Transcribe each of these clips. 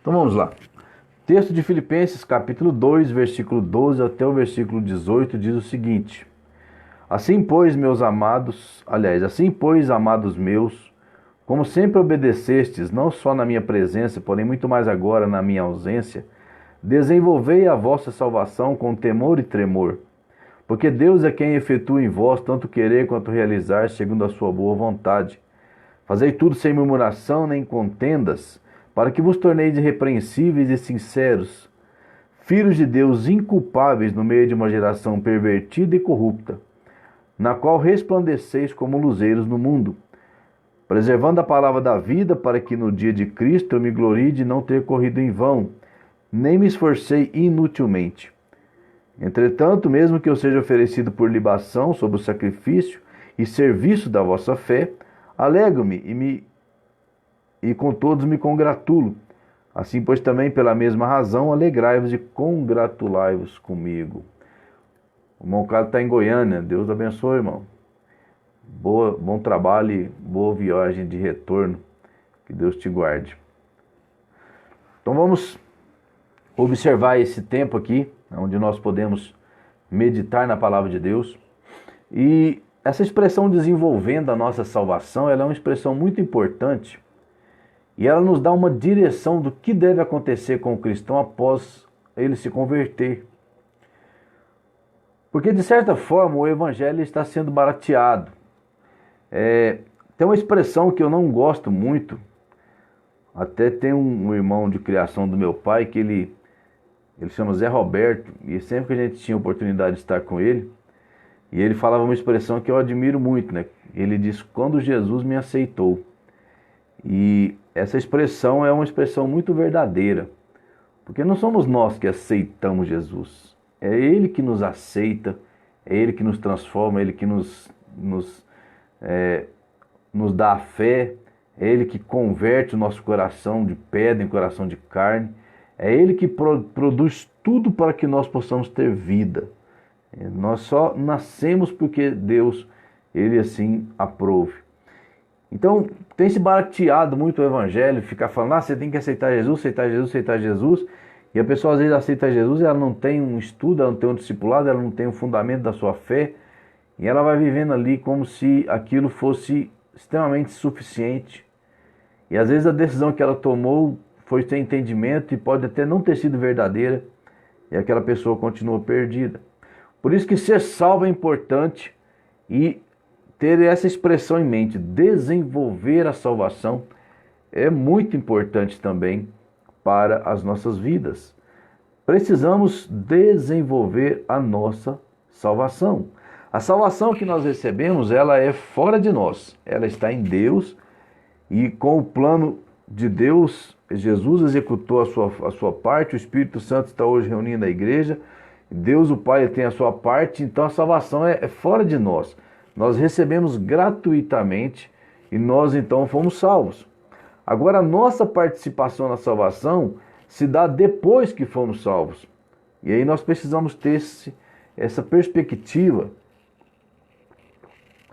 Então vamos lá. Texto de Filipenses, capítulo 2, versículo 12 até o versículo 18, diz o seguinte: assim, pois, amados meus, como sempre obedecestes, não só na minha presença, porém muito mais agora na minha ausência, desenvolvei a vossa salvação com temor e tremor, porque Deus é quem efetua em vós tanto querer quanto realizar, segundo a sua boa vontade. Fazei tudo sem murmuração nem contendas, para que vos torneis irrepreensíveis e sinceros, filhos de Deus inculpáveis no meio de uma geração pervertida e corrupta, na qual resplandeceis como luzeiros no mundo, preservando a palavra da vida, para que no dia de Cristo eu me glorie de não ter corrido em vão, nem me esforcei inutilmente. Entretanto, mesmo que eu seja oferecido por libação sob o sacrifício e serviço da vossa fé, alegro-me e com todos me congratulo. Assim, pois, também pela mesma razão, alegrai-vos e congratulai-vos comigo. O irmão Carlos está em Goiânia. Deus abençoe, irmão. Bom trabalho e boa viagem de retorno. Que Deus te guarde. Então vamos observar esse tempo aqui, onde nós podemos meditar na palavra de Deus. E essa expressão desenvolvendo a nossa salvação, ela é uma expressão muito importante. E ela nos dá uma direção do que deve acontecer com o cristão após ele se converter. Porque, de certa forma, o evangelho está sendo barateado. Tem uma expressão que eu não gosto muito. Até tem um irmão de criação do meu pai, que ele chama Zé Roberto, e sempre que a gente tinha oportunidade de estar com ele, e ele falava uma expressão que eu admiro muito, né? Ele diz: quando Jesus me aceitou. E essa expressão é uma expressão muito verdadeira, porque não somos nós que aceitamos Jesus, é Ele que nos aceita, é Ele que nos transforma, é Ele que nos dá a fé, é Ele que converte o nosso coração de pedra em coração de carne, é Ele que produz tudo para que nós possamos ter vida. Nós só nascemos porque Deus, Ele assim aprove. Então, tem se barateado muito o evangelho, ficar falando: você tem que aceitar Jesus, aceitar Jesus, aceitar Jesus. E a pessoa às vezes aceita Jesus e ela não tem um estudo, ela não tem um discipulado, ela não tem um fundamento da sua fé. E ela vai vivendo ali como se aquilo fosse extremamente suficiente. E às vezes a decisão que ela tomou foi sem entendimento e pode até não ter sido verdadeira. E aquela pessoa continua perdida. Por isso que ser salvo é importante e ter essa expressão em mente, desenvolver a salvação, é muito importante também para as nossas vidas. Precisamos desenvolver a nossa salvação. A salvação que nós recebemos, ela é fora de nós, ela está em Deus, e com o plano de Deus, Jesus executou a sua parte, o Espírito Santo está hoje reunindo a igreja, Deus o Pai tem a sua parte, então a salvação é fora de nós. Nós recebemos gratuitamente e nós então fomos salvos. Agora, a nossa participação na salvação se dá depois que fomos salvos. E aí nós precisamos ter essa perspectiva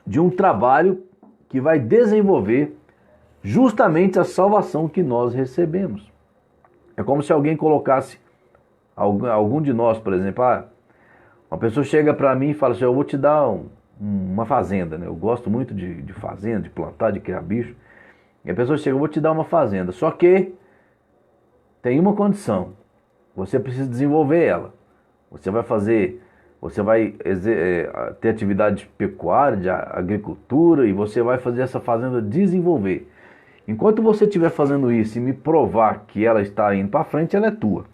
de um trabalho que vai desenvolver justamente a salvação que nós recebemos. É como se alguém colocasse, algum de nós, por exemplo, uma pessoa chega para mim e fala assim: eu vou te dar uma fazenda, né? Eu gosto muito de fazenda, de plantar, de criar bicho. E a pessoa chega: eu vou te dar uma fazenda, só que tem uma condição: você precisa desenvolver ela. Você vai ter atividade de pecuária, de agricultura, e você vai fazer essa fazenda desenvolver. Enquanto você estiver fazendo isso e me provar que ela está indo para frente, ela é tua.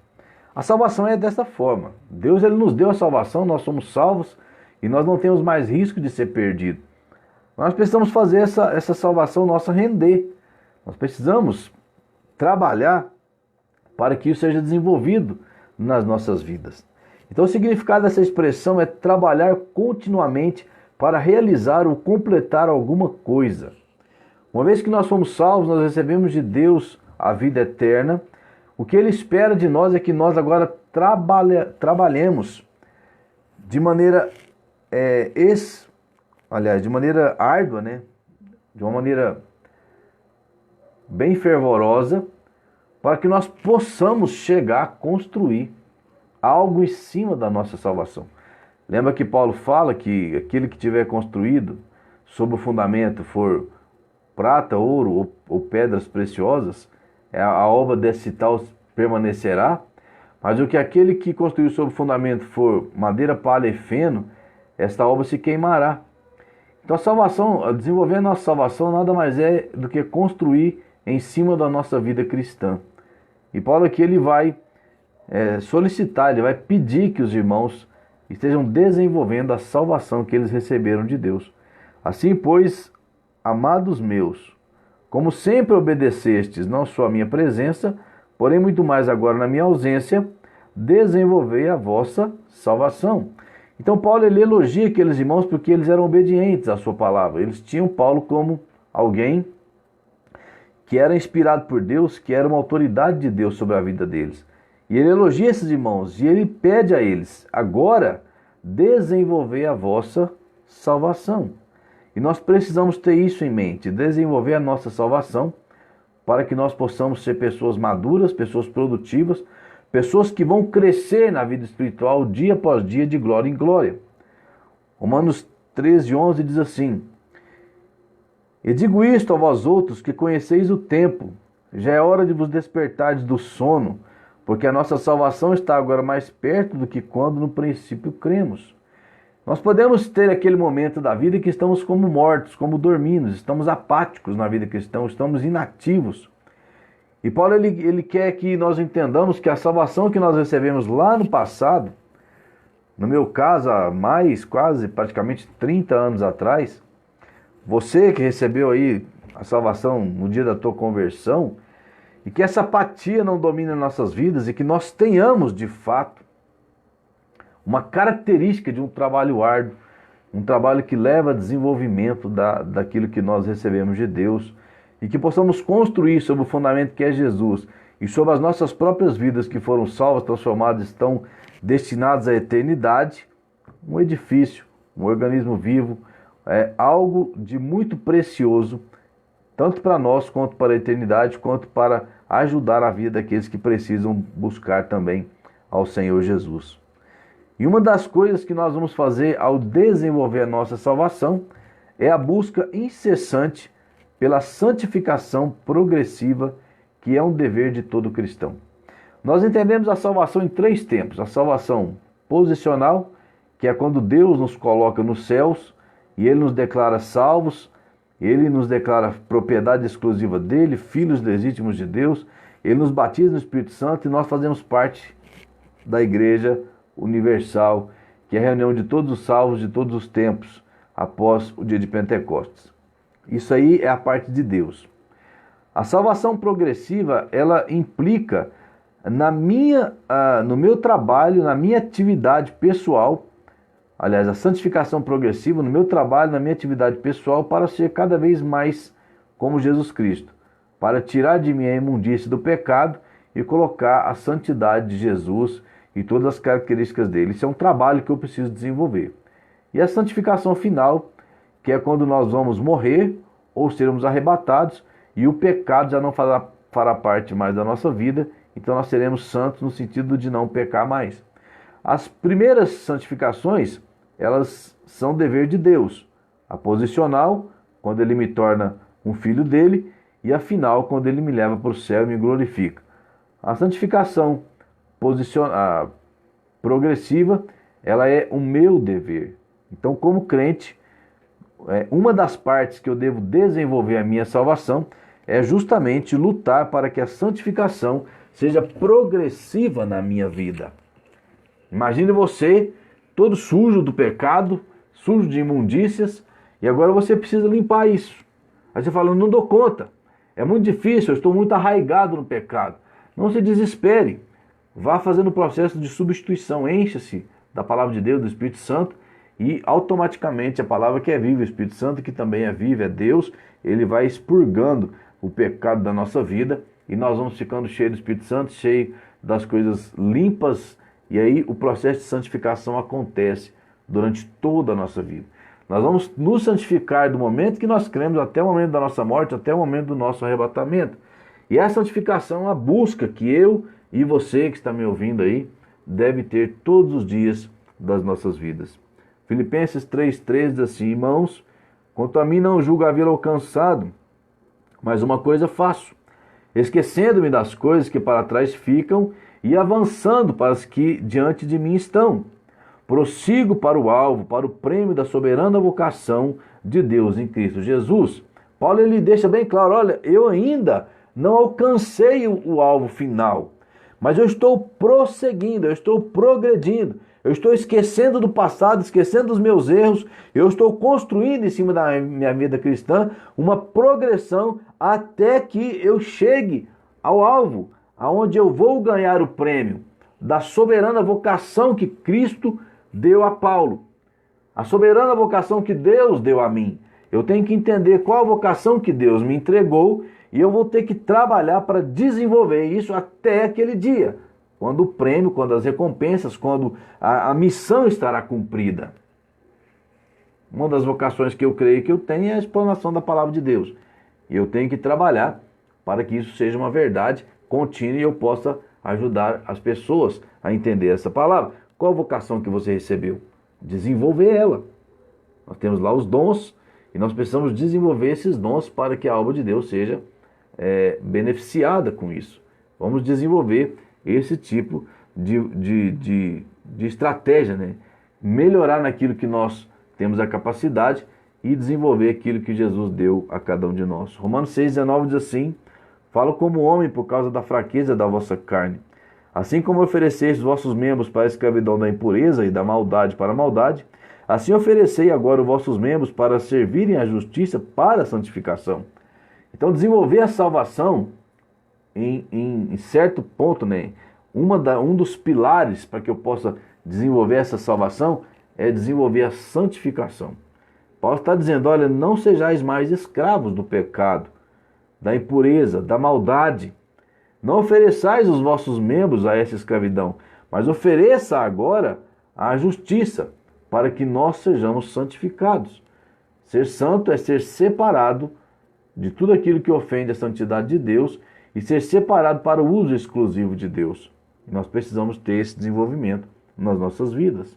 A salvação é dessa forma. Deus, ele nos deu a salvação, nós somos salvos e nós não temos mais risco de ser perdido. Nós precisamos fazer essa salvação nossa render. Nós precisamos trabalhar para que isso seja desenvolvido nas nossas vidas. Então o significado dessa expressão é trabalhar continuamente para realizar ou completar alguma coisa. Uma vez que nós fomos salvos, nós recebemos de Deus a vida eterna. O que Ele espera de nós é que nós agora trabalhemos de maneira de maneira árdua, né? De uma maneira bem fervorosa, para que nós possamos chegar a construir algo em cima da nossa salvação. Lembra que Paulo fala que aquele que tiver construído sobre o fundamento for prata, ouro ou pedras preciosas, a obra desse tal permanecerá, mas o que aquele que construiu sobre o fundamento for madeira, palha e feno, esta obra se queimará. Então a salvação, desenvolver a nossa salvação nada mais é do que construir em cima da nossa vida cristã. E Paulo aqui ele vai solicitar, ele vai pedir que os irmãos estejam desenvolvendo a salvação que eles receberam de Deus. Assim, pois, amados meus, como sempre obedecestes, não só a minha presença, porém muito mais agora na minha ausência, desenvolvei a vossa salvação. Então Paulo ele elogia aqueles irmãos porque eles eram obedientes à sua palavra. Eles tinham Paulo como alguém que era inspirado por Deus, que era uma autoridade de Deus sobre a vida deles. E ele elogia esses irmãos e ele pede a eles, agora desenvolver a vossa salvação. E nós precisamos ter isso em mente, desenvolver a nossa salvação para que nós possamos ser pessoas maduras, pessoas produtivas, pessoas que vão crescer na vida espiritual dia após dia, de glória em glória. Romanos 13:11 diz assim: E digo isto a vós outros que conheceis o tempo, já é hora de vos despertardes do sono, porque a nossa salvação está agora mais perto do que quando no princípio cremos. Nós podemos ter aquele momento da vida que estamos como mortos, como dormindo, estamos apáticos na vida cristã, estamos inativos. E Paulo ele quer que nós entendamos que a salvação que nós recebemos lá no passado, no meu caso há quase praticamente 30 anos atrás, você que recebeu aí a salvação no dia da tua conversão, e que essa apatia não domine nossas vidas e que nós tenhamos de fato uma característica de um trabalho árduo, um trabalho que leva a desenvolvimento daquilo que nós recebemos de Deus, e que possamos construir sobre o fundamento que é Jesus e sobre as nossas próprias vidas que foram salvas, transformadas, estão destinadas à eternidade, um edifício, um organismo vivo, algo de muito precioso, tanto para nós quanto para a eternidade, quanto para ajudar a vida daqueles que precisam buscar também ao Senhor Jesus. E uma das coisas que nós vamos fazer ao desenvolver a nossa salvação é a busca incessante pela santificação progressiva, que é um dever de todo cristão. Nós entendemos a salvação em 3 tempos. A salvação posicional, que é quando Deus nos coloca nos céus e Ele nos declara salvos, Ele nos declara propriedade exclusiva dEle, filhos legítimos de Deus, Ele nos batiza no Espírito Santo e nós fazemos parte da Igreja Universal, que é a reunião de todos os salvos de todos os tempos, após o dia de Pentecostes. Isso aí é a parte de Deus. A salvação progressiva, ela implica no meu trabalho, na minha atividade pessoal, aliás, a santificação progressiva no meu trabalho, na minha atividade pessoal, para ser cada vez mais como Jesus Cristo, para tirar de mim a imundície do pecado e colocar a santidade de Jesus e todas as características dele. Isso é um trabalho que eu preciso desenvolver. E a santificação final, que é quando nós vamos morrer ou sermos arrebatados e o pecado já não fará parte mais da nossa vida, então nós seremos santos no sentido de não pecar mais. As primeiras santificações, elas são dever de Deus. A posicional, quando Ele me torna um filho dele, e a final, quando Ele me leva para o céu e me glorifica. A santificação progressiva, ela é o meu dever. Então, como crente, uma das partes que eu devo desenvolver a minha salvação é justamente lutar para que a santificação seja progressiva na minha vida. Imagine você todo sujo do pecado, sujo de imundícias, e agora você precisa limpar isso. Aí você fala, não dou conta, é muito difícil, eu estou muito arraigado no pecado. Não se desespere, vá fazendo o processo de substituição, encha-se da palavra de Deus, do Espírito Santo, e automaticamente a palavra que é viva, o Espírito Santo que também é vivo, é Deus, ele vai expurgando o pecado da nossa vida, e nós vamos ficando cheios do Espírito Santo, cheios das coisas limpas, e aí o processo de santificação acontece durante toda a nossa vida. Nós vamos nos santificar do momento que nós cremos até o momento da nossa morte, até o momento do nosso arrebatamento. E a santificação é a busca que eu e você que está me ouvindo aí deve ter todos os dias das nossas vidas. Filipenses 3,13 diz assim: irmãos, quanto a mim não julgo haver alcançado, mas uma coisa faço, esquecendo-me das coisas que para trás ficam e avançando para as que diante de mim estão. Prossigo para o alvo, para o prêmio da soberana vocação de Deus em Cristo Jesus. Paulo ele deixa bem claro, olha, eu ainda não alcancei o alvo final, mas eu estou prosseguindo, eu estou progredindo, eu estou esquecendo do passado, esquecendo dos meus erros, eu estou construindo em cima da minha vida cristã uma progressão até que eu chegue ao alvo, aonde eu vou ganhar o prêmio da soberana vocação que Cristo deu a Paulo, a soberana vocação que Deus deu a mim. Eu tenho que entender qual a vocação que Deus me entregou e eu vou ter que trabalhar para desenvolver isso até aquele dia, quando o prêmio, quando as recompensas, quando a missão estará cumprida. Uma das vocações que eu creio que eu tenho é a explanação da palavra de Deus. E eu tenho que trabalhar para que isso seja uma verdade contínua e eu possa ajudar as pessoas a entender essa palavra. Qual a vocação que você recebeu? Desenvolver ela. Nós temos lá os dons e nós precisamos desenvolver esses dons para que a obra de Deus seja beneficiada com isso. Vamos desenvolver esse tipo de estratégia, né? Melhorar naquilo que nós temos a capacidade e desenvolver aquilo que Jesus deu a cada um de nós. Romanos 6,19 diz assim: falo como homem por causa da fraqueza da vossa carne. Assim como ofereceis os vossos membros para a escravidão da impureza e da maldade para a maldade, assim oferecei agora os vossos membros para servirem à justiça para a santificação. Então desenvolver a salvação em certo ponto, né? Um dos pilares para que eu possa desenvolver essa salvação é desenvolver a santificação. Paulo está dizendo, olha, não sejais mais escravos do pecado, da impureza, da maldade. Não ofereçais os vossos membros a essa escravidão, mas ofereça agora a justiça, para que nós sejamos santificados. Ser santo é ser separado de tudo aquilo que ofende a santidade de Deus e ser separado para o uso exclusivo de Deus. E nós precisamos ter esse desenvolvimento nas nossas vidas.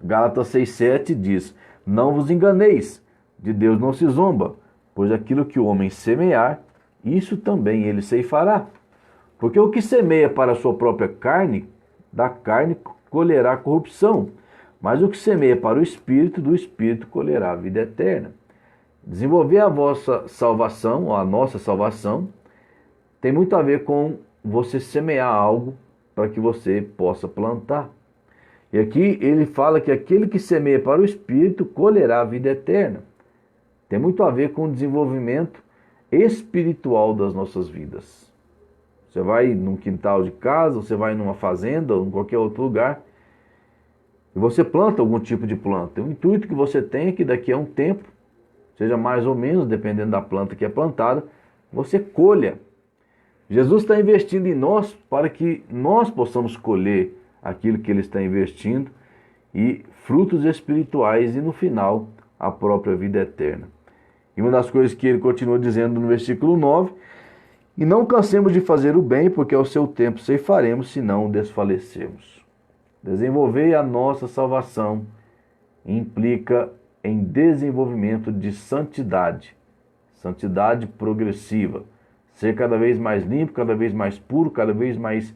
Gálatas 6,7 diz: não vos enganeis, de Deus não se zomba, pois aquilo que o homem semear, isso também ele ceifará. Porque o que semeia para a sua própria carne, da carne colherá corrupção, mas o que semeia para o Espírito, do Espírito colherá a vida eterna. Desenvolver a vossa salvação, ou a nossa salvação, tem muito a ver com você semear algo para que você possa plantar. E aqui ele fala que aquele que semeia para o Espírito colherá a vida eterna. Tem muito a ver com o desenvolvimento espiritual das nossas vidas. Você vai num quintal de casa, você vai numa fazenda ou em qualquer outro lugar e você planta algum tipo de planta. O intuito que você tem é que daqui a um tempo, seja mais ou menos, dependendo da planta que é plantada, você colha. Jesus está investindo em nós para que nós possamos colher aquilo que Ele está investindo e frutos espirituais e no final a própria vida eterna. E uma das coisas que ele continua dizendo no versículo 9: e não cansemos de fazer o bem, porque ao seu tempo ceifaremos, se não desfalecermos. Desenvolver a nossa salvação implica em desenvolvimento de santidade, santidade progressiva, ser cada vez mais limpo, cada vez mais puro, cada vez mais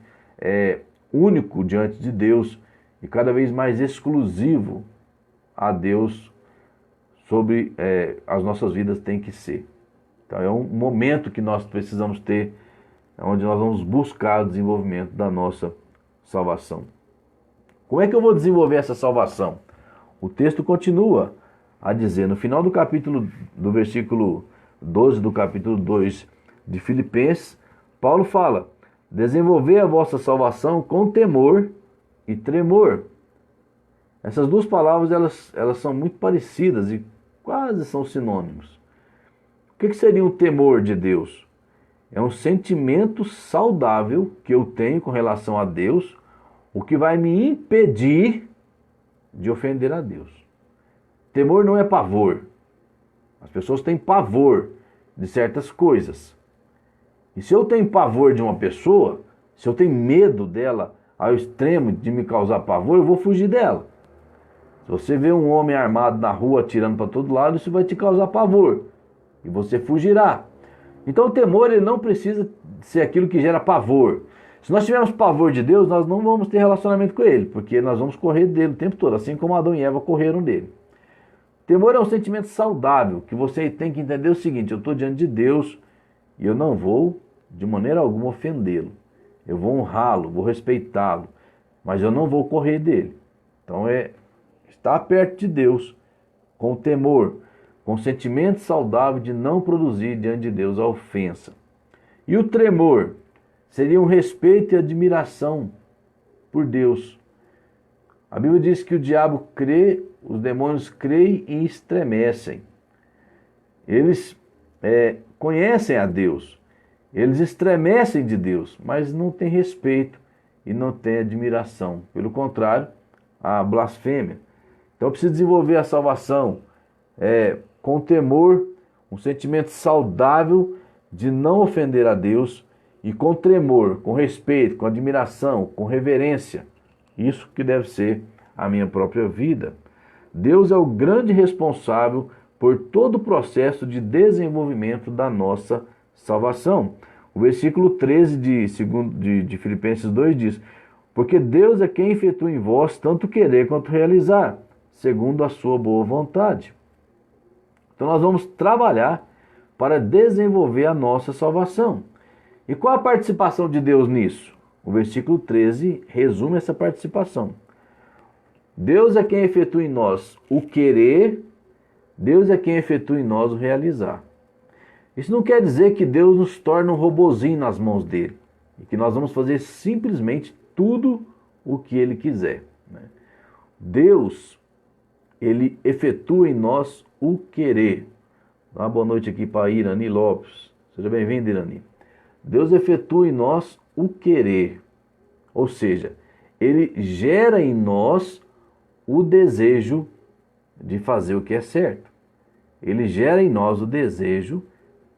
único diante de Deus e cada vez mais exclusivo a Deus sobre as nossas vidas tem que ser. Então é um momento que nós precisamos ter, onde nós vamos buscar o desenvolvimento da nossa salvação. Como é que eu vou desenvolver essa salvação? O texto continua a dizer, no final do versículo 12 do capítulo 2 de Filipenses, Paulo fala: desenvolver a vossa salvação com temor e tremor. Essas duas palavras elas são muito parecidas e quase são sinônimos. O que seria o temor de Deus? É um sentimento saudável que eu tenho com relação a Deus, o que vai me impedir de ofender a Deus. Temor não é pavor. As pessoas têm pavor de certas coisas. E se eu tenho pavor de uma pessoa, se eu tenho medo dela ao extremo de me causar pavor, eu vou fugir dela. Se você vê um homem armado na rua atirando para todo lado, isso vai te causar pavor. E você fugirá. Então o temor ele não precisa ser aquilo que gera pavor. Se nós tivermos pavor de Deus, nós não vamos ter relacionamento com Ele, porque nós vamos correr dele o tempo todo, assim como Adão e Eva correram dele. Temor é um sentimento saudável, que você tem que entender o seguinte: eu estou diante de Deus e eu não vou, de maneira alguma, ofendê-lo. Eu vou honrá-lo, vou respeitá-lo, mas eu não vou correr dele. Então é estar perto de Deus, com temor, com sentimento saudável de não produzir diante de Deus a ofensa. E o tremor seria um respeito e admiração por Deus. A Bíblia diz que o diabo crê, os demônios creem e estremecem. Eles conhecem a Deus, eles estremecem de Deus, mas não têm respeito e não têm admiração. Pelo contrário, a blasfêmia. Então precisa desenvolver a salvação com temor, um sentimento saudável de não ofender a Deus, e com tremor, com respeito, com admiração, com reverência. Isso que deve ser a minha própria vida. Deus é o grande responsável por todo o processo de desenvolvimento da nossa salvação. O versículo 13 de Filipenses 2 diz: porque Deus é quem efetua em vós tanto querer quanto realizar, segundo a sua boa vontade. Então nós vamos trabalhar para desenvolver a nossa salvação. E qual a participação de Deus nisso? O versículo 13 resume essa participação. Deus é quem efetua em nós o querer, Deus é quem efetua em nós o realizar. Isso não quer dizer que Deus nos torna um robozinho nas mãos dele, e que nós vamos fazer simplesmente tudo o que ele quiser. Deus, ele efetua em nós o querer. Dá uma boa noite aqui para Irani Lopes. Seja bem-vindo, Irani. Deus efetua em nós o querer, ou seja, Ele gera em nós o desejo de fazer o que é certo. Ele gera em nós o desejo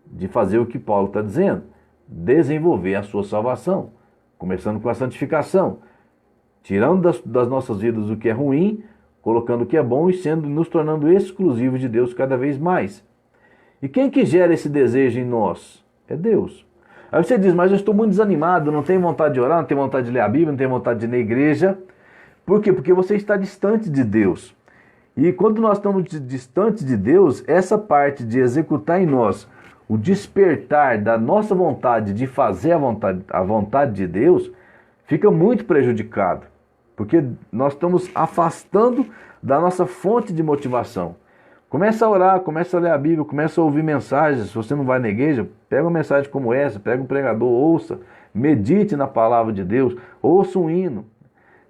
de fazer o que Paulo está dizendo, desenvolver a sua salvação, começando com a santificação, tirando das nossas vidas o que é ruim, colocando o que é bom e nos tornando exclusivos de Deus cada vez mais. E quem que gera esse desejo em nós? É Deus. Aí você diz: mas eu estou muito desanimado, não tenho vontade de orar, não tenho vontade de ler a Bíblia, não tenho vontade de ir na igreja. Por quê? Porque você está distante de Deus. E quando nós estamos distantes de Deus, essa parte de executar em nós o despertar da nossa vontade de fazer a vontade de Deus, fica muito prejudicado. Porque nós estamos afastando da nossa fonte de motivação. Começa a orar, começa a ler a Bíblia, começa a ouvir mensagens. Se você não vai na igreja, pega uma mensagem como essa, pega um pregador, ouça, medite na palavra de Deus, ouça um hino.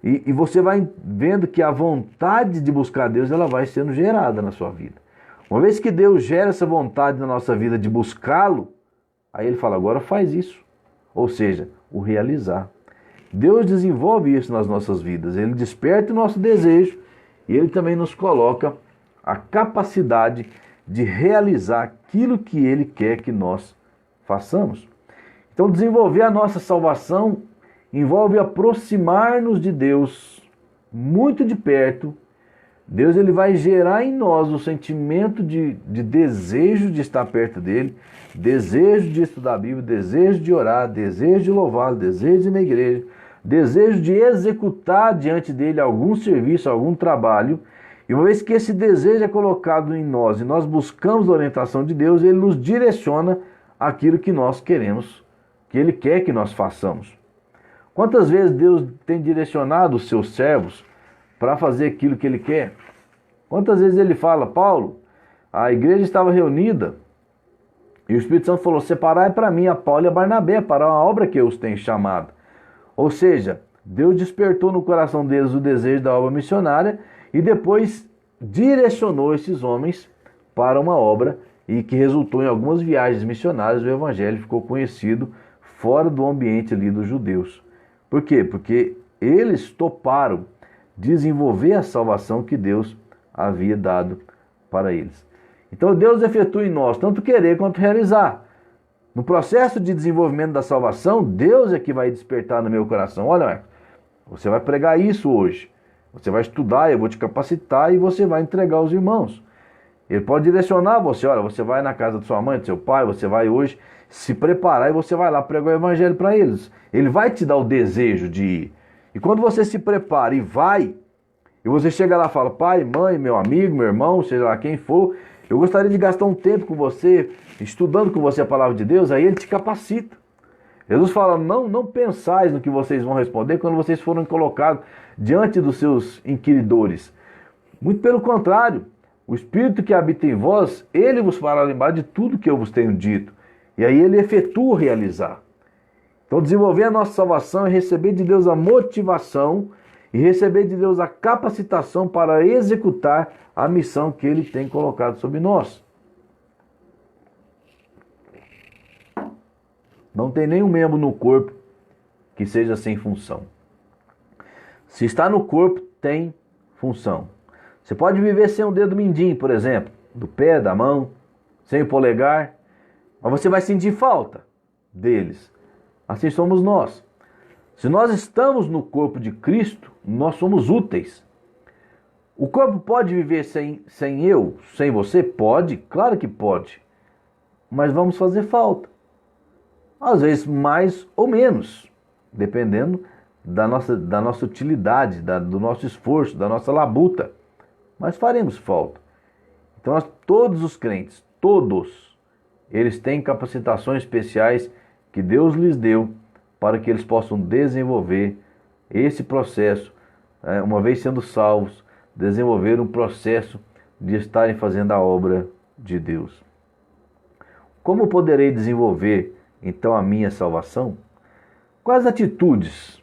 E você vai vendo que a vontade de buscar Deus, ela vai sendo gerada na sua vida. Uma vez que Deus gera essa vontade na nossa vida de buscá-lo, aí Ele fala: agora faz isso. Ou seja, o realizar. Deus desenvolve isso nas nossas vidas. Ele desperta o nosso desejo e Ele também nos coloca a capacidade de realizar aquilo que Ele quer que nós façamos. Então, desenvolver a nossa salvação envolve aproximar-nos de Deus muito de perto. Deus ele vai gerar em nós o sentimento de desejo de estar perto dele, desejo de estudar a Bíblia, desejo de orar, desejo de louvá-lo, desejo de ir na igreja, desejo de executar diante dele algum serviço, algum trabalho. E uma vez que esse desejo é colocado em nós e nós buscamos a orientação de Deus, Ele nos direciona aquilo que nós queremos, que Ele quer que nós façamos. Quantas vezes Deus tem direcionado os seus servos para fazer aquilo que Ele quer? Quantas vezes Ele fala: Paulo, a igreja estava reunida e o Espírito Santo falou: separai para mim a Paulo e a Barnabé para uma obra que eu os tenho chamado. Ou seja, Deus despertou no coração deles o desejo da obra missionária e depois direcionou esses homens para uma obra e que resultou em algumas viagens missionárias. O evangelho ficou conhecido fora do ambiente ali dos judeus. Por quê? Porque eles toparam desenvolver a salvação que Deus havia dado para eles. Então Deus efetua em nós tanto querer quanto realizar. No processo de desenvolvimento da salvação, Deus é que vai despertar no meu coração. Olha, Marcos, você vai pregar isso hoje. Você vai estudar, eu vou te capacitar e você vai entregar aos irmãos. Ele pode direcionar você. Olha, você vai na casa de sua mãe, do seu pai, você vai hoje se preparar e você vai lá pregar o evangelho para eles. Ele vai te dar o desejo de ir. E quando você se prepara e vai, e você chega lá e fala, pai, mãe, meu amigo, meu irmão, seja lá quem for, eu gostaria de gastar um tempo com você, estudando com você a palavra de Deus, aí ele te capacita. Jesus fala, não pensais no que vocês vão responder quando vocês forem colocados diante dos seus inquiridores. Muito pelo contrário, o Espírito que habita em vós, ele vos fará lembrar de tudo que eu vos tenho dito. E aí ele efetua realizar. Então desenvolver a nossa salvação é receber de Deus a motivação e receber de Deus a capacitação para executar a missão que ele tem colocado sobre nós. Não tem nenhum membro no corpo que seja sem função. Se está no corpo, tem função. Você pode viver sem um dedo mindinho, por exemplo, do pé, da mão, sem o polegar, mas você vai sentir falta deles. Assim somos nós. Se nós estamos no corpo de Cristo, nós somos úteis. O corpo pode viver sem eu, sem você? Pode, claro que pode. Mas vamos fazer falta. Às vezes mais ou menos, dependendo da nossa utilidade, do nosso esforço, da nossa labuta. Mas faremos falta. Então todos os crentes, todos, eles têm capacitações especiais que Deus lhes deu para que eles possam desenvolver esse processo, uma vez sendo salvos, desenvolver um processo de estarem fazendo a obra de Deus. Como poderei desenvolver, então, a minha salvação? Quais atitudes?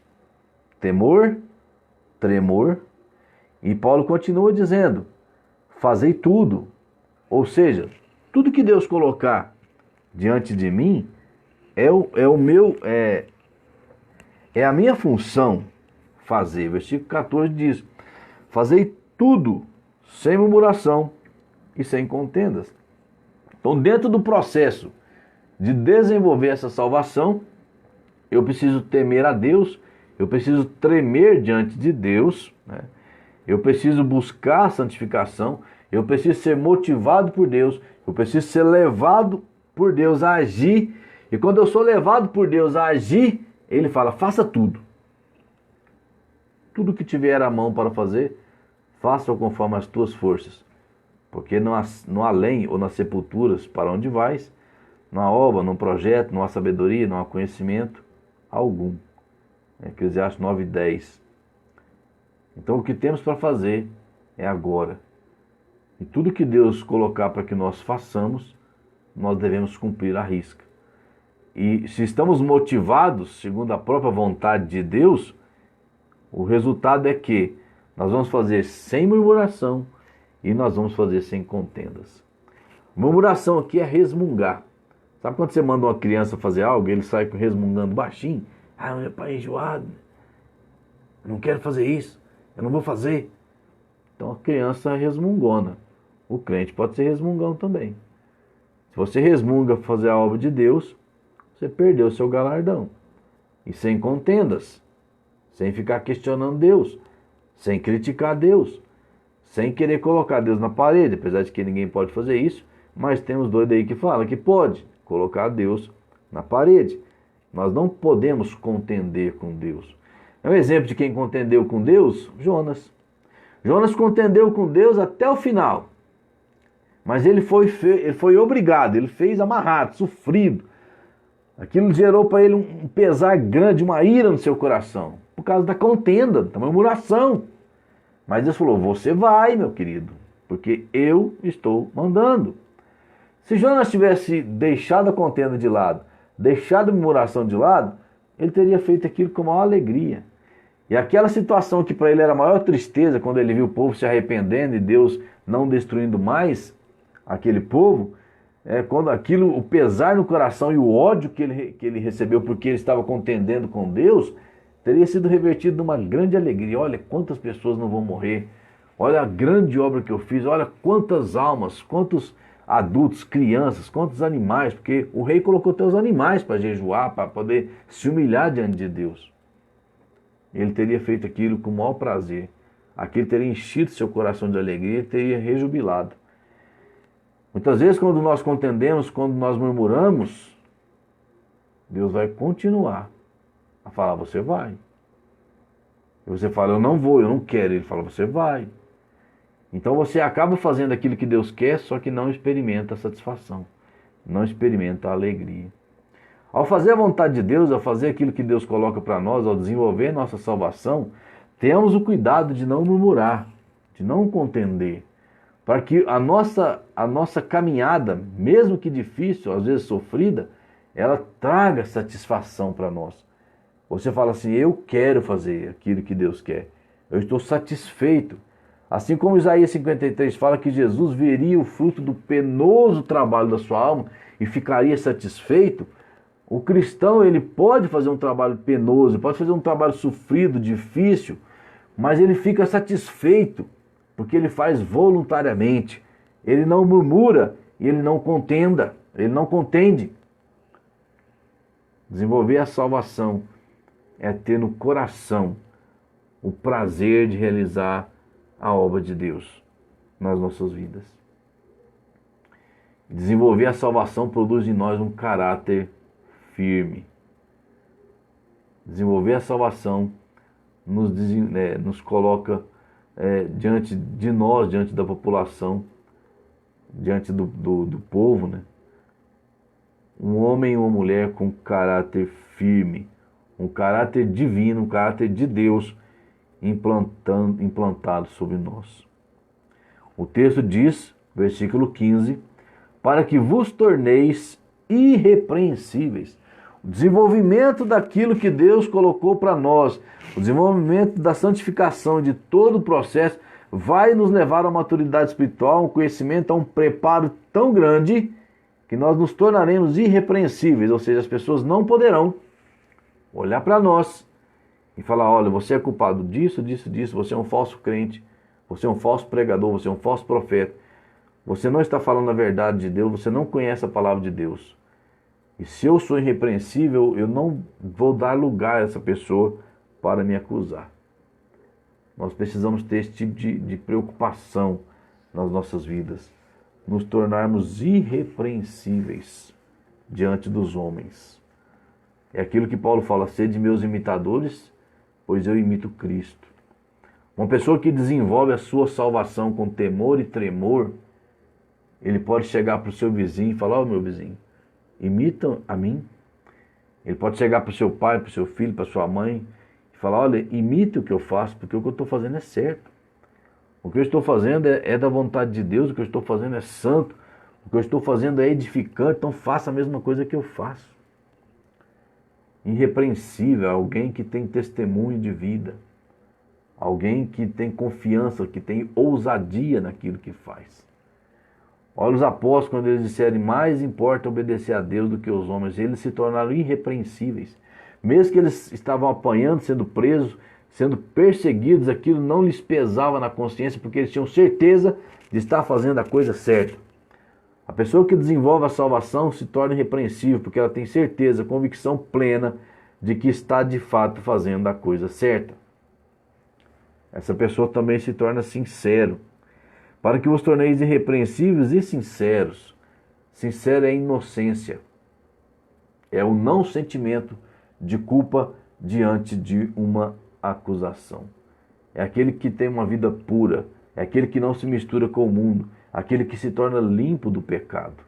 Temor, tremor. E Paulo continua dizendo, fazei tudo. Ou seja, tudo que Deus colocar diante de mim é a minha função fazer. Versículo 14 diz, fazei tudo sem murmuração e sem contendas. Então, dentro do processo de desenvolver essa salvação, eu preciso temer a Deus, eu preciso tremer diante de Deus, né? Eu preciso buscar a santificação, eu preciso ser motivado por Deus, eu preciso ser levado por Deus a agir. E quando eu sou levado por Deus a agir, ele fala, faça tudo. Tudo que tiver à mão para fazer, faça conforme as tuas forças. Porque no além ou nas sepulturas para onde vais, não há obra, não há projeto, não há sabedoria, não há conhecimento algum. Eclesiastes 9:10. Então o que temos para fazer é agora. E tudo que Deus colocar para que nós façamos, nós devemos cumprir à risca. E se estamos motivados, segundo a própria vontade de Deus, o resultado é que nós vamos fazer sem murmuração e nós vamos fazer sem contendas. Murmuração aqui é resmungar. Sabe quando você manda uma criança fazer algo e ele sai resmungando baixinho? Ah, meu pai é enjoado, eu não quero fazer isso, eu não vou fazer. Então a criança é resmungona. O crente pode ser resmungão também. Se você resmunga para fazer a obra de Deus, você perdeu o seu galardão. E sem contendas, sem ficar questionando Deus, sem criticar Deus, sem querer colocar Deus na parede, apesar de que ninguém pode fazer isso, mas tem uns doidos aí que falam que pode colocar Deus na parede. Nós não podemos contender com Deus. É um exemplo de quem contendeu com Deus, Jonas. Jonas contendeu com Deus até o final. Mas ele foi obrigado, ele fez amarrado, sofrido. Aquilo gerou para ele um pesar grande, uma ira no seu coração, por causa da contenda, da murmuração. Mas Deus falou, você vai, meu querido, porque eu estou mandando. Se Jonas tivesse deixado a contenda de lado, deixado a murmuração de lado, ele teria feito aquilo com maior alegria. E aquela situação que para ele era a maior tristeza, quando ele viu o povo se arrependendo e Deus não destruindo mais aquele povo, quando aquilo, o pesar no coração e o ódio que ele recebeu porque ele estava contendendo com Deus, teria sido revertido numa grande alegria. Olha quantas pessoas não vão morrer, olha a grande obra que eu fiz, olha quantas almas, quantos adultos, crianças, quantos animais, porque o rei colocou até os animais para jejuar, para poder se humilhar diante de Deus. Ele teria feito aquilo com o maior prazer. Aquilo teria enchido seu coração de alegria, ele teria rejubilado. Muitas vezes, quando nós contendemos, quando nós murmuramos, Deus vai continuar a falar, você vai. E você fala, eu não vou, eu não quero. Ele fala, você vai. Então você acaba fazendo aquilo que Deus quer, só que não experimenta a satisfação, não experimenta a alegria. Ao fazer a vontade de Deus, ao fazer aquilo que Deus coloca para nós, ao desenvolver nossa salvação, tenhamos o cuidado de não murmurar, de não contender, para que a nossa caminhada, mesmo que difícil, às vezes sofrida, ela traga satisfação para nós. Você fala assim, eu quero fazer aquilo que Deus quer, eu estou satisfeito. Assim como Isaías 53 fala que Jesus veria o fruto do penoso trabalho da sua alma e ficaria satisfeito, o cristão ele pode fazer um trabalho penoso, pode fazer um trabalho sofrido, difícil, mas ele fica satisfeito, porque ele faz voluntariamente. Ele não murmura e ele não contenda, ele não contende. Desenvolver a salvação é ter no coração o prazer de realizar a obra de Deus nas nossas vidas. Desenvolver a salvação produz em nós um caráter firme. Desenvolver a salvação nos coloca diante de nós, diante da população, diante do povo, né? Um homem e uma mulher com caráter firme, um caráter divino, um caráter de Deus implantado sobre nós. O texto diz, versículo 15, para que vos torneis irrepreensíveis. O desenvolvimento daquilo que Deus colocou para nós, o desenvolvimento da santificação de todo o processo vai nos levar a uma maturidade espiritual, a um conhecimento, a um preparo tão grande que nós nos tornaremos irrepreensíveis, ou seja, as pessoas não poderão olhar para nós e falar, olha, você é culpado disso, disso, disso, você é um falso crente, você é um falso pregador, você é um falso profeta, você não está falando a verdade de Deus, você não conhece a palavra de Deus. E se eu sou irrepreensível, eu não vou dar lugar a essa pessoa para me acusar. Nós precisamos ter esse tipo de preocupação nas nossas vidas, nos tornarmos irrepreensíveis diante dos homens. É aquilo que Paulo fala, sede meus imitadores, pois eu imito Cristo. Uma pessoa que desenvolve a sua salvação com temor e tremor, ele pode chegar para o seu vizinho e falar, meu vizinho, imita a mim. Ele pode chegar para o seu pai, para o seu filho, para a sua mãe e falar, olha, imite o que eu faço, porque o que eu estou fazendo é certo. O que eu estou fazendo é da vontade de Deus, o que eu estou fazendo é santo, o que eu estou fazendo é edificante, então faça a mesma coisa que eu faço. Irrepreensível, alguém que tem testemunho de vida, alguém que tem confiança, que tem ousadia naquilo que faz. Olha os apóstolos, quando eles disseram, mais importa obedecer a Deus do que os homens, eles se tornaram irrepreensíveis. Mesmo que eles estavam apanhando, sendo presos, sendo perseguidos, aquilo não lhes pesava na consciência, porque eles tinham certeza de estar fazendo a coisa certa. A pessoa que desenvolve a salvação se torna irrepreensível, porque ela tem certeza, convicção plena de que está de fato fazendo a coisa certa. Essa pessoa também se torna sincero. Para que vos torneis irrepreensíveis e sinceros. Sincero é a inocência. É o não sentimento de culpa diante de uma acusação. É aquele que tem uma vida pura. É aquele que não se mistura com o mundo. Aquele que se torna limpo do pecado.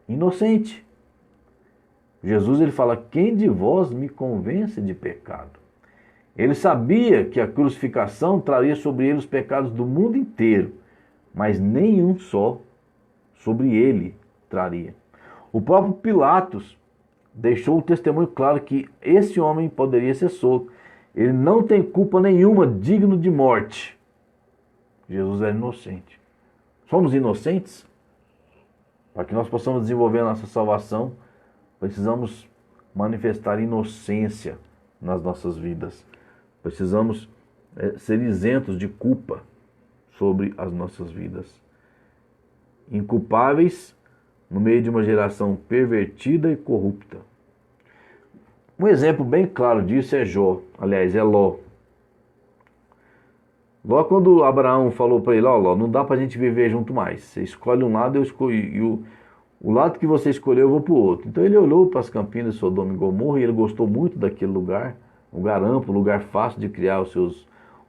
Inocente. Jesus ele fala, quem de vós me convence de pecado? Ele sabia que a crucificação traria sobre ele os pecados do mundo inteiro, mas nenhum só sobre ele traria. O próprio Pilatos deixou o testemunho claro que esse homem poderia ser solto. Ele não tem culpa nenhuma, digno de morte. Jesus era inocente. Somos inocentes? Para que nós possamos desenvolver a nossa salvação, precisamos manifestar inocência nas nossas vidas. Precisamos ser isentos de culpa sobre as nossas vidas. Inculpáveis no meio de uma geração pervertida e corrupta. Um exemplo bem claro disso é Jó, aliás, é Ló. Ló, quando Abraão falou para ele, ó, Ló, não dá para a gente viver junto mais. Você escolhe um lado, eu escolhi, e o lado que você escolheu, eu vou para o outro. Então ele olhou para as campinas de Sodoma e Gomorra e ele gostou muito daquele lugar amplo, lugar fácil de criar os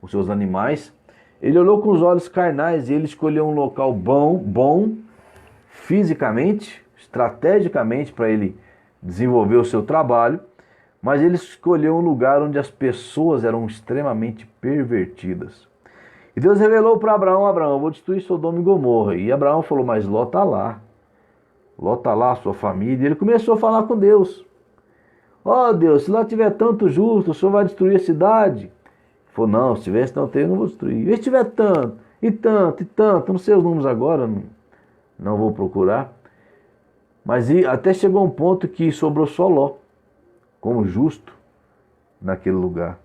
seus animais. Ele olhou com os olhos carnais e ele escolheu um local bom fisicamente, estrategicamente para ele desenvolver o seu trabalho, mas ele escolheu um lugar onde as pessoas eram extremamente pervertidas. E Deus revelou para Abraão, eu vou destruir Sodoma e Gomorra. E Abraão falou, mas Ló está lá. Ló está lá, sua família. E ele começou a falar com Deus. Ó Deus, se lá tiver tanto justo, o Senhor vai destruir a cidade? Ele falou, não, se tivesse tanto, eu não vou destruir. E se tiver tanto, e tanto, e tanto, não sei os números agora, não vou procurar. Mas até chegou um ponto que sobrou só Ló, como justo, naquele lugar.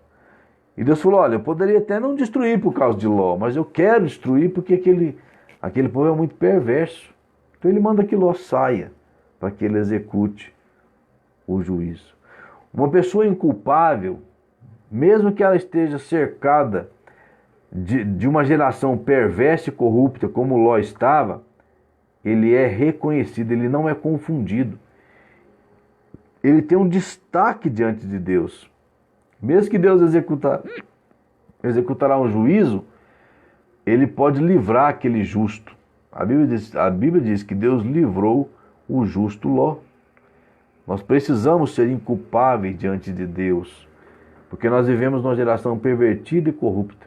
E Deus falou, olha, eu poderia até não destruir por causa de Ló, mas eu quero destruir porque aquele povo é muito perverso. Então ele manda que Ló saia, para que ele execute o juízo. Uma pessoa inculpável, mesmo que ela esteja cercada de uma geração perversa e corrupta, como Ló estava, ele é reconhecido, ele não é confundido. Ele tem um destaque diante de Deus. Mesmo que Deus executará um juízo, ele pode livrar aquele justo. A Bíblia diz que Deus livrou o justo Ló. Nós precisamos ser inculpáveis diante de Deus, porque nós vivemos numa geração pervertida e corrupta.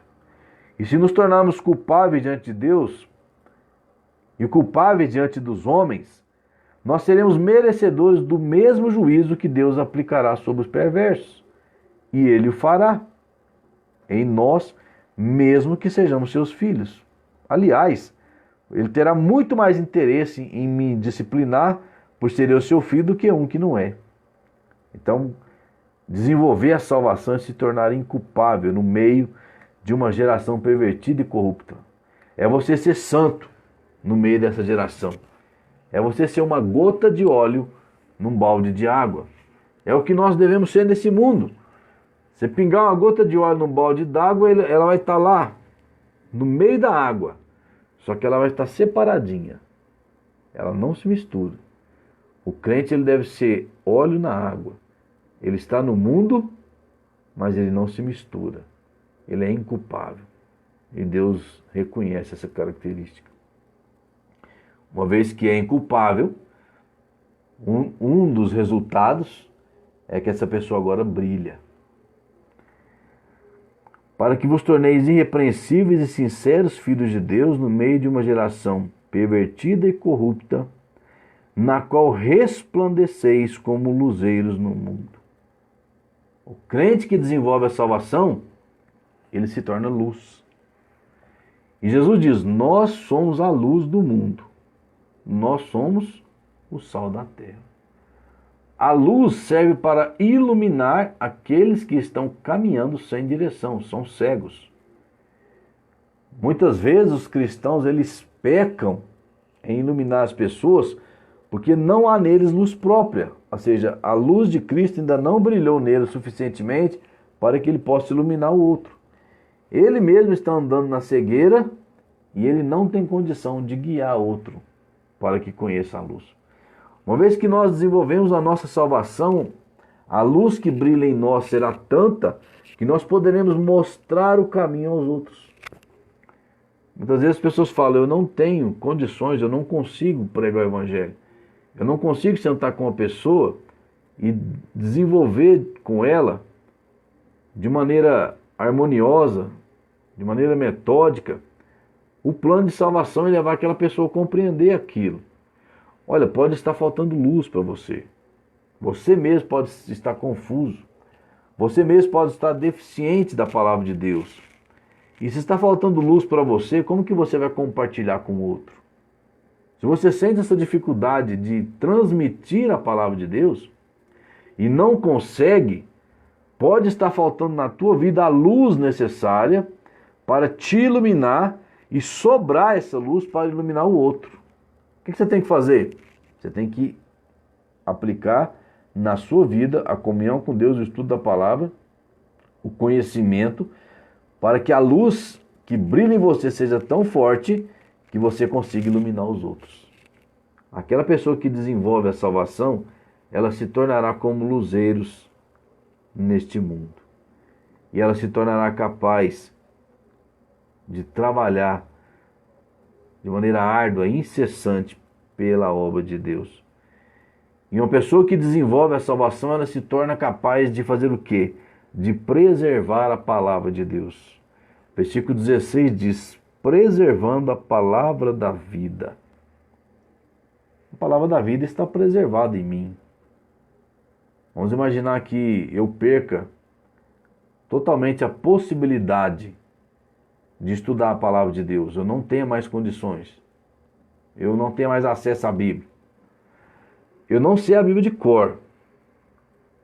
E se nos tornarmos culpáveis diante de Deus e culpáveis diante dos homens, nós seremos merecedores do mesmo juízo que Deus aplicará sobre os perversos. E Ele o fará em nós, mesmo que sejamos seus filhos. Aliás, Ele terá muito mais interesse em me disciplinar por ser eu seu filho do que um que não é. Então, desenvolver a salvação e se tornar inculpável no meio de uma geração pervertida e corrupta. É você ser santo no meio dessa geração. É você ser uma gota de óleo num balde de água. É o que nós devemos ser nesse mundo. Você pingar uma gota de óleo num balde d'água, ela vai estar lá, no meio da água. Só que ela vai estar separadinha. Ela não se mistura. O crente ele deve ser óleo na água. Ele está no mundo, mas ele não se mistura. Ele é inculpável. E Deus reconhece essa característica. Uma vez que é inculpável, um dos resultados é que essa pessoa agora brilha. Para que vos torneis irrepreensíveis e sinceros filhos de Deus no meio de uma geração pervertida e corrupta, na qual resplandeceis como luzeiros no mundo. O crente que desenvolve a salvação, ele se torna luz. E Jesus diz, nós somos a luz do mundo. Nós somos o sal da terra. A luz serve para iluminar aqueles que estão caminhando sem direção, são cegos. Muitas vezes os cristãos eles pecam em iluminar as pessoas porque não há neles luz própria. Ou seja, a luz de Cristo ainda não brilhou nele suficientemente para que ele possa iluminar o outro. Ele mesmo está andando na cegueira e ele não tem condição de guiar outro para que conheça a luz. Uma vez que nós desenvolvemos a nossa salvação, a luz que brilha em nós será tanta que nós poderemos mostrar o caminho aos outros. Muitas vezes as pessoas falam, eu não tenho condições, eu não consigo pregar o evangelho. Eu não consigo sentar com uma pessoa e desenvolver com ela de maneira harmoniosa, de maneira metódica, o plano de salvação e levar aquela pessoa a compreender aquilo. Olha, pode estar faltando luz para você. Você mesmo pode estar confuso. Você mesmo pode estar deficiente da palavra de Deus. E se está faltando luz para você, como que você vai compartilhar com o outro? Se você sente essa dificuldade de transmitir a palavra de Deus e não consegue, pode estar faltando na tua vida a luz necessária para te iluminar e sobrar essa luz para iluminar o outro. O que você tem que fazer? Você tem que aplicar na sua vida a comunhão com Deus, o estudo da palavra, o conhecimento, para que a luz que brilha em você seja tão forte que você consiga iluminar os outros. Aquela pessoa que desenvolve a salvação, ela se tornará como luzeiros neste mundo. E ela se tornará capaz de trabalhar de maneira árdua e incessante pela obra de Deus. E uma pessoa que desenvolve a salvação, ela se torna capaz de fazer o quê? De preservar a palavra de Deus. Versículo 16 diz: preservando a palavra da vida. A palavra da vida está preservada em mim. Vamos imaginar que eu perca totalmente a possibilidade de estudar a palavra de Deus. Eu não tenho mais condições. Eu não tenho mais acesso à Bíblia. Eu não sei a Bíblia de cor,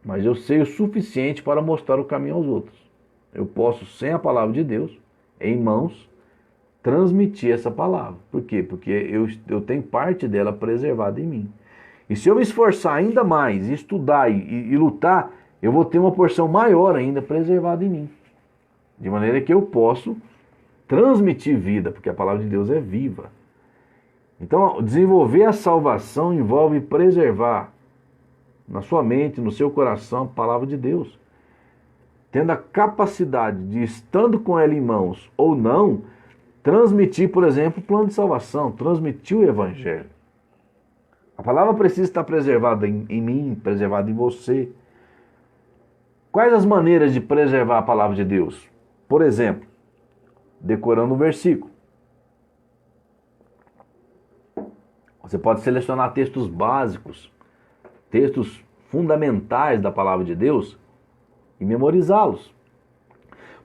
mas eu sei o suficiente para mostrar o caminho aos outros. Eu posso, sem a palavra de Deus, em mãos, transmitir essa palavra. Por quê? Porque eu tenho parte dela preservada em mim. E se eu me esforçar ainda mais, estudar e lutar, eu vou ter uma porção maior ainda preservada em mim. De maneira que eu posso transmitir vida, porque a palavra de Deus é viva. Então, desenvolver a salvação envolve preservar na sua mente, no seu coração, a palavra de Deus. Tendo a capacidade de, estando com ela em mãos ou não, transmitir, por exemplo, o plano de salvação, transmitir o evangelho. A palavra precisa estar preservada em mim, preservada em você. Quais as maneiras de preservar a palavra de Deus? Por exemplo, decorando um versículo. Você pode selecionar textos básicos, textos fundamentais da palavra de Deus e memorizá-los.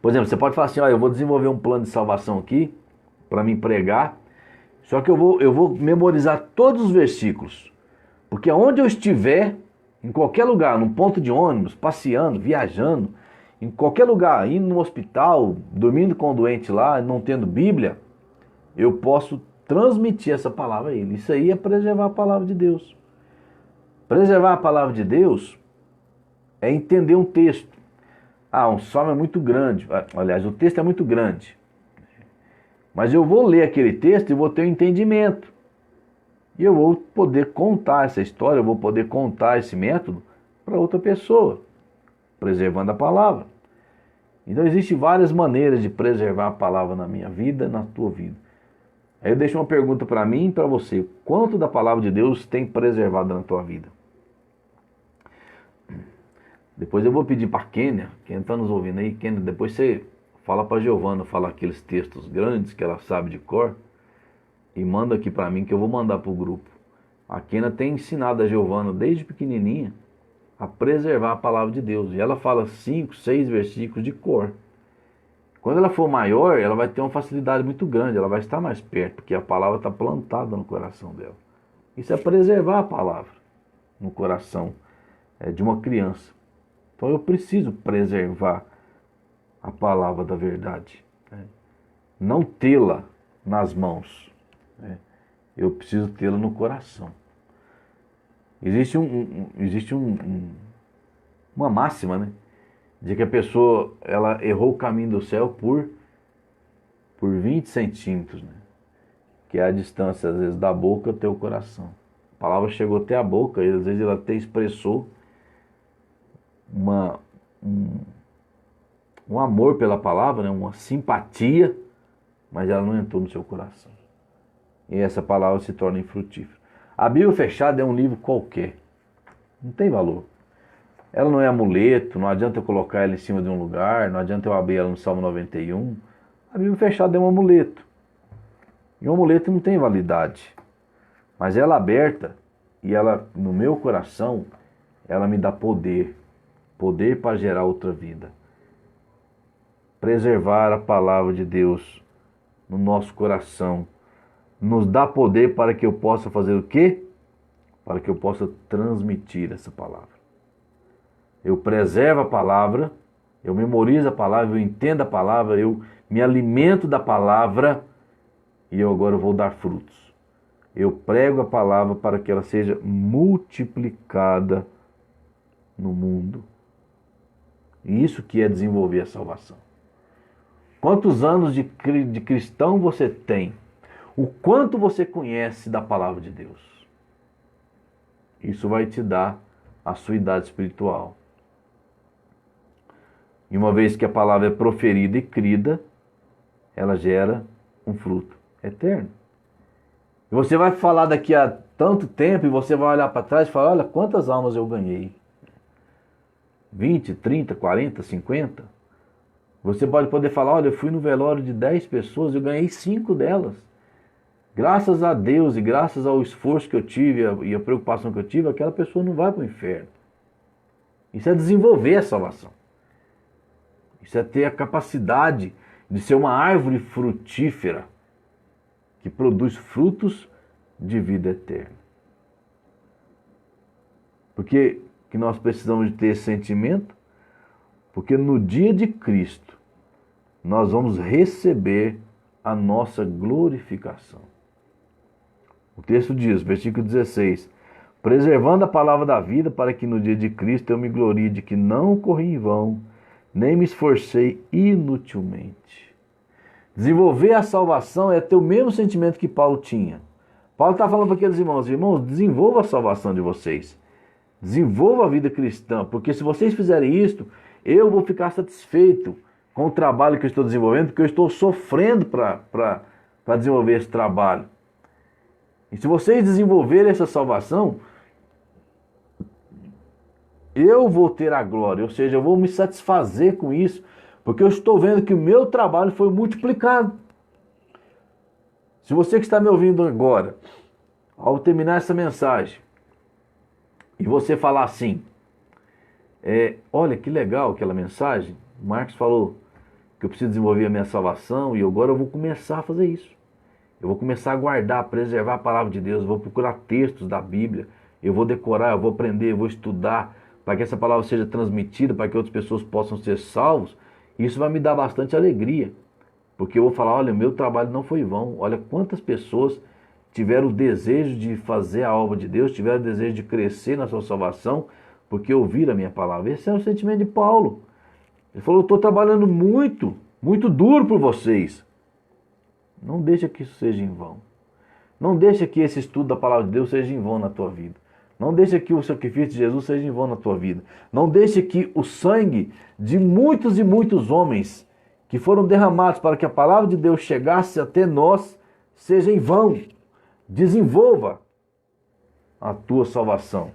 Por exemplo, você pode falar assim: eu vou desenvolver um plano de salvação aqui para me pregar, só que eu vou memorizar todos os versículos, porque aonde eu estiver, em qualquer lugar, num ponto de ônibus, passeando, viajando, em qualquer lugar, indo no hospital, dormindo com o doente lá, não tendo Bíblia, eu posso transmitir essa palavra a ele. Isso aí é preservar a palavra de Deus. Preservar a palavra de Deus é entender um texto. Um salmo é muito grande. Aliás, o texto é muito grande. Mas eu vou ler aquele texto e vou ter um entendimento. E eu vou poder contar essa história, eu vou poder contar esse método para outra pessoa, preservando a palavra. Então existem várias maneiras de preservar a palavra na minha vida, na tua vida. Aí eu deixo uma pergunta para mim e para você: quanto da palavra de Deus tem preservado na tua vida? Depois eu vou pedir para a Kênia, quem está nos ouvindo aí, Kênia, depois você fala para a Giovana falar aqueles textos grandes que ela sabe de cor e manda aqui para mim, que eu vou mandar para o grupo. A Kênia tem ensinado a Giovana desde pequenininha a preservar a palavra de Deus. E ela fala 5, 6 versículos de cor. Quando ela for maior, ela vai ter uma facilidade muito grande, ela vai estar mais perto, porque a palavra está plantada no coração dela. Isso é preservar a palavra no coração de uma criança. Então eu preciso preservar a palavra da verdade, não tê-la nas mãos, eu preciso tê-la no coração. Existe uma máxima, de que a pessoa ela errou o caminho do céu por 20 centímetros, que é a distância, às vezes, da boca até o coração. A palavra chegou até a boca e, às vezes, ela até expressou um amor pela palavra, uma simpatia, mas ela não entrou no seu coração. E essa palavra se torna infrutífera. A Bíblia fechada é um livro qualquer, não tem valor. Ela não é amuleto, não adianta eu colocar ela em cima de um lugar, não adianta eu abrir ela no Salmo 91. A Bíblia fechada é um amuleto. E um amuleto não tem validade. Mas ela aberta, e ela, no meu coração, ela me dá poder. Poder para gerar outra vida. Preservar a palavra de Deus no nosso coração nos dá poder para que eu possa fazer o quê? Para que eu possa transmitir essa palavra. Eu preservo a palavra, eu memorizo a palavra, eu entendo a palavra, eu me alimento da palavra e eu agora vou dar frutos. Eu prego a palavra para que ela seja multiplicada no mundo. E isso que é desenvolver a salvação. Quantos anos de cristão você tem? O quanto você conhece da palavra de Deus? Isso vai te dar a sua idade espiritual. E uma vez que a palavra é proferida e crida, ela gera um fruto eterno. E você vai falar daqui a tanto tempo e você vai olhar para trás e falar, olha quantas almas eu ganhei. 20, 30, 40, 50. Você pode poder falar, olha, eu fui no velório de 10 pessoas, eu ganhei 5 delas. Graças a Deus e graças ao esforço que eu tive e a preocupação que eu tive, aquela pessoa não vai para o inferno. Isso é desenvolver a salvação. Isso é ter a capacidade de ser uma árvore frutífera que produz frutos de vida eterna. Por que nós precisamos de ter esse sentimento? Porque no dia de Cristo nós vamos receber a nossa glorificação. O texto diz, versículo 16, preservando a palavra da vida para que no dia de Cristo eu me glorie de que não corri em vão, nem me esforcei inutilmente. Desenvolver a salvação é ter o mesmo sentimento que Paulo tinha. Paulo está falando para aqueles irmãos, desenvolva a salvação de vocês. Desenvolva a vida cristã, porque se vocês fizerem isto, eu vou ficar satisfeito com o trabalho que eu estou desenvolvendo, porque eu estou sofrendo para desenvolver esse trabalho. E se vocês desenvolverem essa salvação, eu vou ter a glória, ou seja, eu vou me satisfazer com isso, porque eu estou vendo que o meu trabalho foi multiplicado. Se você que está me ouvindo agora, ao terminar essa mensagem, e você falar assim, olha que legal aquela mensagem, o Marcos falou que eu preciso desenvolver a minha salvação e agora eu vou começar a fazer isso. Eu vou começar a guardar, a preservar a palavra de Deus, eu vou procurar textos da Bíblia, eu vou decorar, eu vou aprender, eu vou estudar, para que essa palavra seja transmitida, para que outras pessoas possam ser salvos. Isso vai me dar bastante alegria, porque eu vou falar, olha, meu trabalho não foi vão, olha quantas pessoas tiveram o desejo de fazer a obra de Deus, tiveram o desejo de crescer na sua salvação, porque ouviram a minha palavra. Esse é o sentimento de Paulo. Ele falou, eu estou trabalhando muito, muito duro por vocês. Não deixa que isso seja em vão. Não deixa que esse estudo da palavra de Deus seja em vão na tua vida. Não deixa que o sacrifício de Jesus seja em vão na tua vida. Não deixa que o sangue de muitos e muitos homens que foram derramados para que a palavra de Deus chegasse até nós seja em vão. Desenvolva a tua salvação,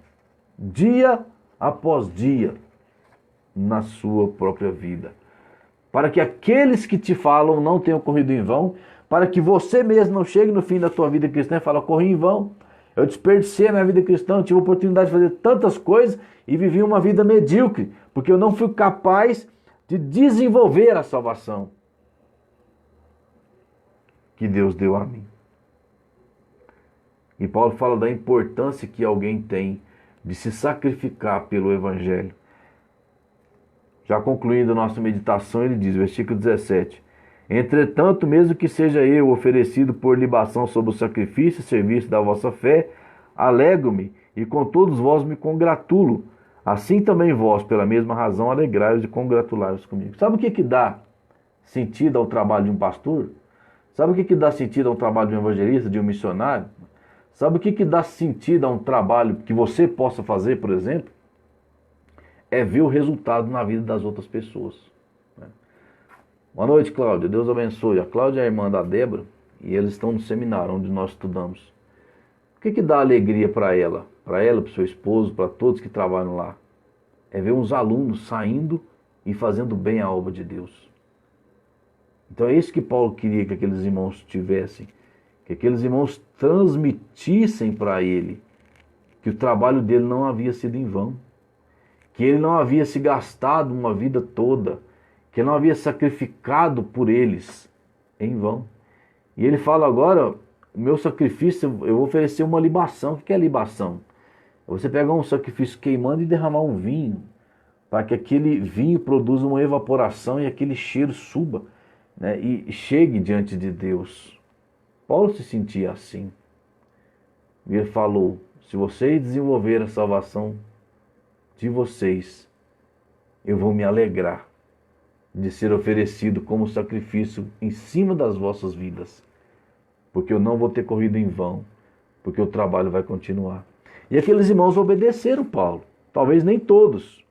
dia após dia, na sua própria vida. Para que aqueles que te falam não tenham corrido em vão, para que você mesmo não chegue no fim da tua vida cristã e fale, corri em vão, eu desperdicei a minha vida cristã, eu tive a oportunidade de fazer tantas coisas e vivi uma vida medíocre, porque eu não fui capaz de desenvolver a salvação que Deus deu a mim. E Paulo fala da importância que alguém tem de se sacrificar pelo Evangelho. Já concluindo a nossa meditação, ele diz, versículo 17, entretanto, mesmo que seja eu oferecido por libação sob o sacrifício e serviço da vossa fé, alegro-me e com todos vós me congratulo. Assim também vós, pela mesma razão, alegrai-vos e congratulai-vos comigo. Sabe o que dá sentido ao trabalho de um pastor? Sabe o que dá sentido ao trabalho de um evangelista, de um missionário? Sabe o que dá sentido a um trabalho que você possa fazer, por exemplo? É ver o resultado na vida das outras pessoas. Boa noite, Cláudia. Deus abençoe. A Cláudia é a irmã da Débora e eles estão no seminário onde nós estudamos. O que dá alegria para ela? Para ela, para o seu esposo, para todos que trabalham lá? É ver uns alunos saindo e fazendo bem a obra de Deus. Então é isso que Paulo queria que aqueles irmãos tivessem. Que aqueles irmãos transmitissem para ele que o trabalho dele não havia sido em vão. Que ele não havia se gastado uma vida toda. Que ele não havia sacrificado por eles em vão. E ele fala agora, o meu sacrifício, eu vou oferecer uma libação. O que é libação? Você pegar um sacrifício queimando e derramar um vinho, para que aquele vinho produza uma evaporação e aquele cheiro suba, né, e chegue diante de Deus. Paulo se sentia assim. E ele falou: se vocês desenvolverem a salvação de vocês, eu vou me alegrar de ser oferecido como sacrifício em cima das vossas vidas, porque eu não vou ter corrido em vão, porque o trabalho vai continuar. E aqueles irmãos obedeceram Paulo, talvez nem todos,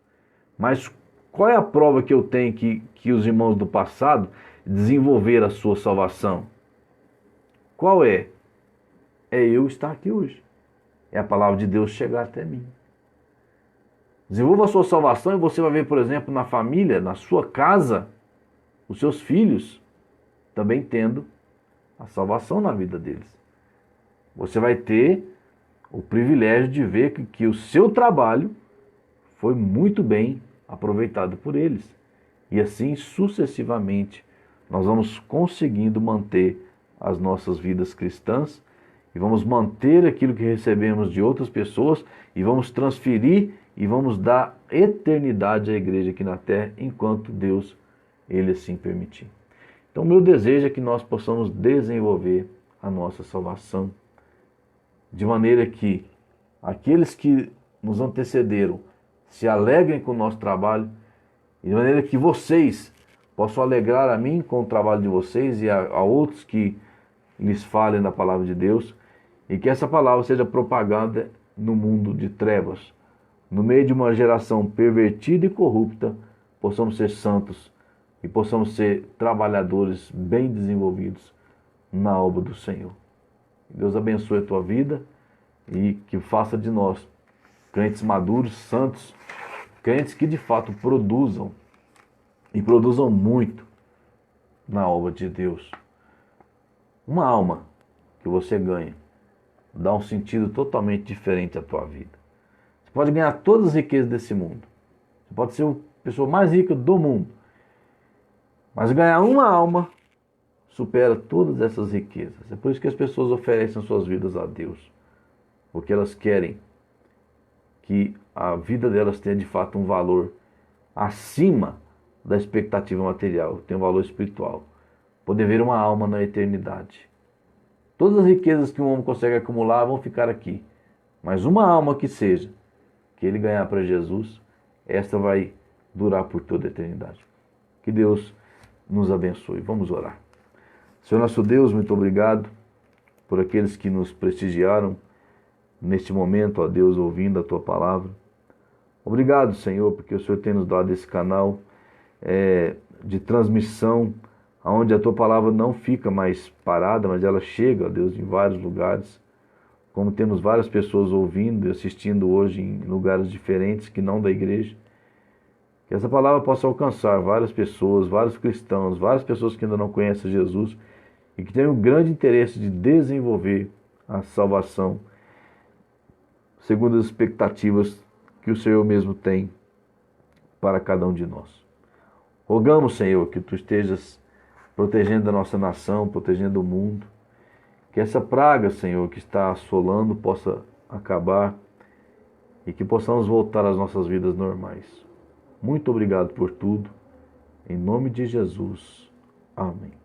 mas qual é a prova que eu tenho que os irmãos do passado desenvolveram a sua salvação? Qual é? É eu estar aqui hoje. É a palavra de Deus chegar até mim. Desenvolva a sua salvação e você vai ver, por exemplo, na família, na sua casa, os seus filhos também tendo a salvação na vida deles. Você vai ter o privilégio de ver que o seu trabalho foi muito bem aproveitado por eles. E assim sucessivamente nós vamos conseguindo manter as nossas vidas cristãs e vamos manter aquilo que recebemos de outras pessoas e vamos transferir e vamos dar eternidade à igreja aqui na terra enquanto Deus, Ele assim permitir. Então, meu desejo é que nós possamos desenvolver a nossa salvação de maneira que aqueles que nos antecederam se alegrem com o nosso trabalho, e de maneira que vocês possam alegrar a mim com o trabalho de vocês e a outros que lhes falem da palavra de Deus, e que essa palavra seja propagada no mundo de trevas. No meio de uma geração pervertida e corrupta, possamos ser santos e possamos ser trabalhadores bem desenvolvidos na obra do Senhor. Deus abençoe a tua vida e que faça de nós crentes maduros, santos, crentes que de fato produzam e produzam muito na obra de Deus. Uma alma que você ganha dá um sentido totalmente diferente à tua vida. Você pode ganhar todas as riquezas desse mundo. Você pode ser a pessoa mais rica do mundo. Mas ganhar uma alma supera todas essas riquezas. É por isso que as pessoas oferecem suas vidas a Deus. Porque elas querem que a vida delas tenha de fato um valor acima da expectativa material, tenha um valor espiritual. Poder ver uma alma na eternidade. Todas as riquezas que um homem consegue acumular vão ficar aqui. Mas uma alma que seja, que ele ganhar para Jesus, esta vai durar por toda a eternidade. Que Deus nos abençoe. Vamos orar. Senhor nosso Deus, muito obrigado por aqueles que nos prestigiaram neste momento, ó Deus, ouvindo a Tua palavra. Obrigado, Senhor, porque o Senhor tem nos dado esse canal de transmissão, onde a Tua palavra não fica mais parada, mas ela chega, ó Deus, em vários lugares. Como temos várias pessoas ouvindo e assistindo hoje em lugares diferentes que não da igreja. Que essa palavra possa alcançar várias pessoas, vários cristãos, várias pessoas que ainda não conhecem Jesus e que tenham um grande interesse de desenvolver a salvação segundo as expectativas que o Senhor mesmo tem para cada um de nós. Rogamos, Senhor, que Tu estejas protegendo a nossa nação, protegendo o mundo, que essa praga, Senhor, que está assolando possa acabar e que possamos voltar às nossas vidas normais. Muito obrigado por tudo. Em nome de Jesus. Amém.